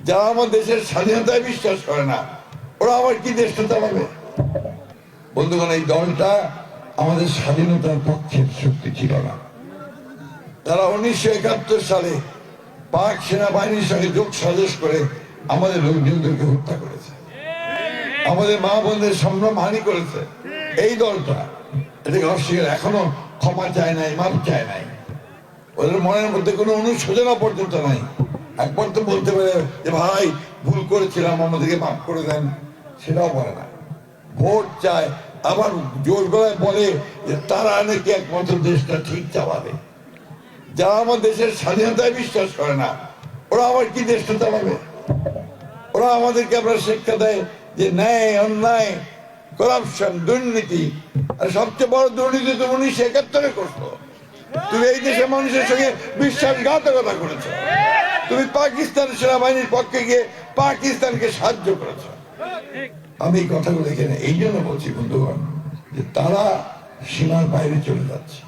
যারা আমার দেশের স্বাধীনতায় বিশ্বাস করে না, ওরা আবার কি দেশটা চালাবে? বন্ধুগণ, এই দলটা আমাদের স্বাধীনতার পক্ষের শক্তি ছিল না। তারা 1971 সালে পাক সেনাবাহিনীর সঙ্গে যোগ সাজস করে আমাদের লোকজনদেরকে হত্যা করেছে, আমাদের মা বোনদের সম্ভ্রম হানি করেছে। এই দলটা এটাকে অস্বীকার, এখনো ক্ষমা চায় নাই, মাপ চায় নাই। ওদের মনের মধ্যে কোনো অনুশোচনা পর্যন্ত নাই। একবার তো বলতে পারে যে ভাই ভুল করেছিলাম, আমাদেরকে মাফ করে দেন, সেটাও বলে না। ভোট চায়, আবার জোর গলায় বলে যে তারা নাকি একমাত্র দেশটা ঠিক চালাবে। যারা আমার দেশের স্বাধীনতায় বিশ্বাস করে না, ওরা আবার কি দেশটা চালাবে? ওরা আমাদেরকে আপনার শিক্ষা দেয় যে ন্যায়, অন্যায়, করাপশন, দুর্নীতি। আর সবচেয়ে বড় দুর্নীতি তো 1971 করছো। তুমি এই দেশের মানুষের সঙ্গে বিশ্বাসঘাতকতা করেছো। তুমি পাকিস্তান সেনাবাহিনীর পক্ষে গিয়ে পাকিস্তানকে সাহায্য করেছো। আমি এই কথাগুলো এখানে এই জন্য বলছি বন্ধুগণ, যে তারা সীমার বাইরে চলে যাচ্ছে।